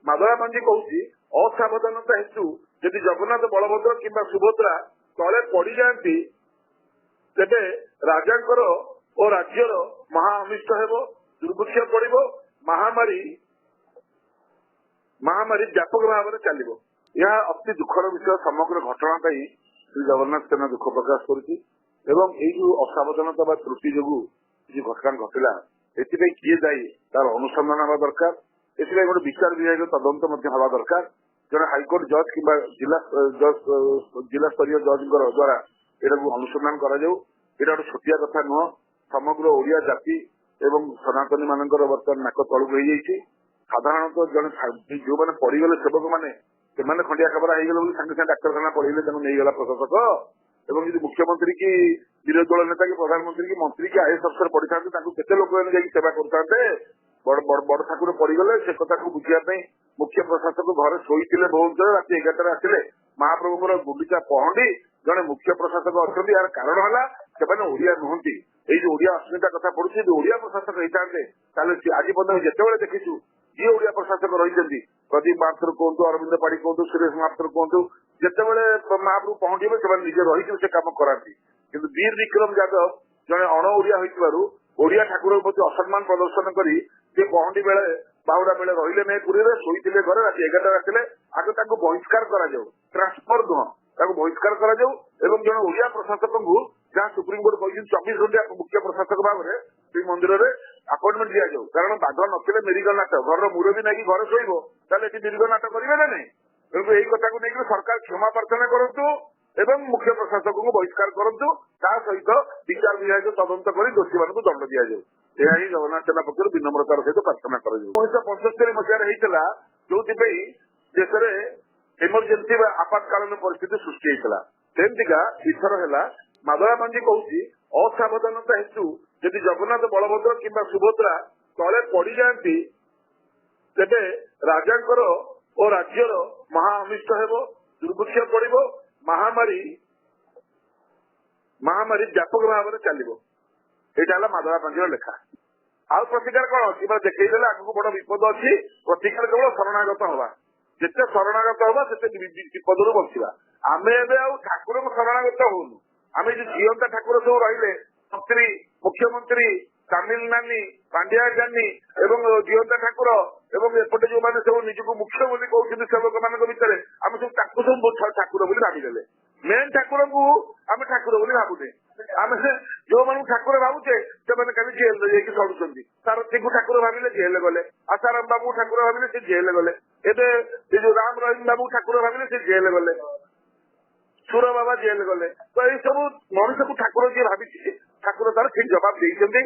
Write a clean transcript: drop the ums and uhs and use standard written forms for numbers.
ମାଦଳା ପାଞ୍ଜି କହୁଛି ଅସାବଧାନତା ହେତୁ ଯଦି ଜଗନ୍ନାଥ ବଳଭଦ୍ର କିମ୍ବା ସୁଭଦ୍ରା ତଳେ ପଡିଯାଆନ୍ତି ତେବେ ରାଜାଙ୍କର ଓ ରାଜ୍ୟର ମହା ଅନିଷ୍ଟ ହେବ, ଦୁର୍ଭିକ୍ଷ ପଡିବ, ମହାମାରୀ ବ୍ୟାପକ ଭାବରେ ଚାଲିବ। ଏହା ଅତି ଦୁଃଖର ବିଷୟ। ସମଗ୍ର ଘଟଣା ପାଇଁ ଶ୍ରୀ ଜଗନ୍ନାଥ ସେନା ଦୁଃଖ ପ୍ରକାଶ କରୁଛି ଏବଂ ଏଇ ଯୋଉ ଅସାବଧାନତା ବା ତ୍ରୁଟି ଯୋଗୁଁ ଯୋଉ ଘଟଣା ଘଟିଲା ଏଥିପାଇଁ କିଏ ଦାୟୀ ତାର ଅନୁସନ୍ଧାନ ହେବା ଦରକାର। ଏଥିପାଇଁ ଗୋଟେ ବିଚାର ବିଭାଗ ତଦନ୍ତ ମଧ୍ୟ ହେବା ଦରକାର। ଜଣେ ହାଇକୋର୍ଟ ଜଜ୍ କିମ୍ବା ଜିଲ୍ଲାସ୍ତରୀୟ ଜଜ୍ଙ୍କର ଦ୍ୱାରା ଏଟାକୁ ଅନୁସନ୍ଧାନ କରାଯାଉ। ଏଇଟା ଗୋଟେ ଛୋଟିଆ କଥା ନୁହଁ। ସମଗ୍ର ଓଡିଆ ଜାତି ଏବଂ ସନାତନୀ ମାନଙ୍କର ବର୍ତ୍ତମାନ ନାକ ତଳକୁ ହେଇଯାଇଛି। ସାଧାରଣତଃ ଜଣେ ଯୋଉମାନେ ପଡିଗଲେ ସେବକ ମାନେ ସେମାନେ ଖଣ୍ଡିଆ ଖାବରା ହେଇଗଲେ ବୋଲି ସାଙ୍ଗେ ସାଙ୍ଗେ ଡାକ୍ତରଖାନା ପଳେଇଲେ, ତାଙ୍କୁ ନେଇଗଲା ପ୍ରଶାସକ। ଏବଂ ଯଦି ମୁଖ୍ୟମନ୍ତ୍ରୀ କି ବିରୋଧୀ ଦଳ ନେତା କି ପ୍ରଧାନମନ୍ତ୍ରୀ କି ମନ୍ତ୍ରୀ କି ଆଇଏଏସ୍ ଅଫିସର ପଡିଥାନ୍ତେ ତାଙ୍କୁ କେତେ ଲୋକ ଯାଇକି ସେବା କରୁଥାନ୍ତେ। ବଡ ଠାକୁର ପଡିଗଲେ ସେ କଥାକୁ ବୁଝିବା ପାଇଁ ମୁଖ୍ୟ ପ୍ରଶାସକ ଘରେ ଶୋଇଥିଲେ ଭୁବନେଶ୍ୱର ରାତି 11ଟାରେ ଆସିଲେ। ମହାପ୍ରଭୁଙ୍କର ଗୁଣ୍ଡିଚା ପହଣ୍ଡି ଜଣେ ମୁଖ୍ୟ ପ୍ରଶାସକ ଅଛନ୍ତି। ଏହାର କାରଣ ହେଲା ସେମାନେ ଓଡିଆ ନୁହନ୍ତି। ଏଇ ଯୋଉ ଓଡିଆ ଅସ୍ମିତା କଥା ପଡୁଛି, ଯଦି ଓଡିଆ ପ୍ରଶାସକ ହେଇଥାନ୍ତେ ତାହେଲେ ଆଜି ପର୍ଯ୍ୟନ୍ତ ଯେତେବେଳେ ଦେଖିଛୁ ଯିଏ ଓଡିଆ ପ୍ରଶାସକ ରହିଛନ୍ତି, ପ୍ରଦୀପ ମହାପାତ୍ର କୁହନ୍ତୁ, ଅରବିନ୍ଦ ପାଢୀ କୁହନ୍ତୁ, ସୁରେଶ ମହାପାତ୍ର କୁହନ୍ତୁ, ଯେତେବେଳେ ମହାପ୍ରଭୁ ପହଞ୍ଚିବେ ସେମାନେ ନିଜେ ରହିକି ସେ କାମ କରାନ୍ତି। କିନ୍ତୁ ବୀର ବିକ୍ରମ ଯାଦବ ଜଣେ ଅଣ ଓଡିଆ ହୋଇଥିବାରୁ ଓଡିଆ ଠାକୁରଙ୍କ ପ୍ରତି ଅସମ୍ମାନ ପ୍ରଦର୍ଶନ କରି ସେ ପହଣ୍ଡି ବେଳେ ବାହୁଡା ବେଳେ ରହିଲେ ନାହିଁ ପୁରୀରେ, ଶୋଇଥିଲେ ଘରେ। ରାତି 11ଟାରେ ଆସିଲେ। ଆଗ ତାଙ୍କୁ ବହିଷ୍କାର କରାଯାଉ, ଟ୍ରାନ୍ସଫର ନୁହଁ, ତାକୁ ବହିଷ୍କାର କରାଯାଉ ଏବଂ ଜଣେ ଓଡିଆ ପ୍ରଶାସକଙ୍କୁ ଯାହା ସୁପ୍ରିମକୋର୍ଟ କହିଛନ୍ତି 24 ଘଣ୍ଟିଆ ମୁଖ୍ୟ ପ୍ରଶାସକ ଭାବରେ ଶ୍ରୀମନ୍ଦିରରେ ଆପଏଣ୍ଟମେଣ୍ଟ ଦିଆଯାଉ। କାରଣ ବାଘ ନଥିଲେ ମେରିଗ ନାଟ, ଘରର ମୁରବୀ ନେଇକି ଘରେ ଶୋଇବ, ତାହେଲେ ଏଠି ମେରିଗ ନାଟ କରିବେ ନା ନାହିଁ। ତେଣୁ ଏଇ କଥାକୁ ନେଇକି ସରକାର କ୍ଷମା ପ୍ରାର୍ଥନା କରନ୍ତୁ ଏବଂ ମୁଖ୍ୟ ପ୍ରଶାସକଙ୍କୁ ବହିଷ୍କାର କରନ୍ତୁ। ତା ସହିତ ବିଚାର ବିଭାଗ ତଦନ୍ତ କରି ଦୋଷୀମାନଙ୍କୁ ଦଣ୍ଡ ଦିଆଯାଉ। ଏହା ହିଁ ଜଗନ୍ନାଥ ସେନା ପକ୍ଷରୁ ବିନମ୍ରତାର ସହିତ ପ୍ରାର୍ଥନା କରାଯାଉ। 1975 ମସିହାରେ ହେଇଥିଲା, ଯୋଉଥିପାଇଁ ଦେଶରେ ଏମର୍ଜେନ୍ସି ବା ଆପାତକାଳୀନ ପରିସ୍ଥିତି ସୃଷ୍ଟି ହେଇଥିଲା। ସେମିତିକା ଏଥର ହେଲା। ମାଦଳା ପାଞ୍ଜି କହୁଛି ଅସାବଧାନତା ହେତୁ ଯଦି ଜଗନ୍ନାଥ ବଳଭଦ୍ର କିମ୍ବା ସୁଭଦ୍ରା ତଳେ ପଡିଯାଆନ୍ତି ତେବେ ରାଜାଙ୍କର ଓ ରାଜ୍ୟର ମହା ଅନିଷ୍ଟ ହେବ, ଦୁର୍ଭିକ୍ଷ ପଡିବ, ମହାମାରୀ ବ୍ୟାପକ ଭାବରେ ଚାଲିବ। ଏଇଟା ହେଲା ମାଦଳା ପାଞ୍ଜିର ଲେଖା। ଆଉ ପ୍ରତିକାର କଣ ଅଛି? ଦେଖେଇଦେଲେ ଆଗକୁ ବଡ ବିପଦ ଅଛି। ପ୍ରତିକାର କେବଳ ଶରଣାଗତ ହବା। ଯେତେ ଶରଣାଗତ ହବା ସେତେ ବିପଦରୁ ବଞ୍ଚିବା। ଆମେ ଏବେ ଆଉ ଠାକୁରଙ୍କୁ ଶରଣାଗତ ହଉନୁ। ଆମେ ଯୋଉ ଜିଅନ୍ତା ଠାକୁର ସବୁ ରହିଲେ, ମନ୍ତ୍ରୀ, ମୁଖ୍ୟମନ୍ତ୍ରୀ, ତାମିଲ ନାନୀ, ପାଣ୍ଡିଆ ଜାନି ଏବଂ ଜିଅନ୍ତା ଠାକୁର ଏବଂ ଏପଟେ ଯୋଉମାନେ ସବୁ ନିଜକୁ ମୁଖ୍ୟ ବୋଲି କହୁଛନ୍ତି ସେବକ ମାନଙ୍କ ଭିତରେ, ଆମେ ସବୁ ତାକୁ ସବୁ ଠାକୁର ବୋଲି ଭାବିଦେଲେ। ମେନ୍ ଠାକୁରଙ୍କୁ ଆମେ ଠାକୁର ବୋଲି ଭାବୁଛେ। ଆମେ ଯୋଉମାନଙ୍କୁ ଠାକୁର ଭାବୁଛେ ସେମାନେ ଖାଲି ଜେଲରେ ଯାଇକି ସଢୁଛନ୍ତି। ସାରଥୀଙ୍କୁ ଠାକୁର ଭାବିଲେ ଜେଲ ଗଲେ, ଆଶାରାମ ବାବୁ ଠାକୁର ଭାବିଲେ ସେ ଜେଲ ଗଲେ, ଏବେ ଏ ଯୋଉ ରାମ ରହିମ ବାବୁ ଠାକୁର ଭାବିଲେ ସେ ଜେଲ ଗଲେ, ସୁର ବାବା ଜେଲ ଗଲେ। ତ ଏଇ ସବୁ ମଣିଷକୁ ଠାକୁର ଯିଏ ଭାବିଛି ଠାକୁର ତାର ଠିକ ଜବାବ ଦେଇଛନ୍ତି।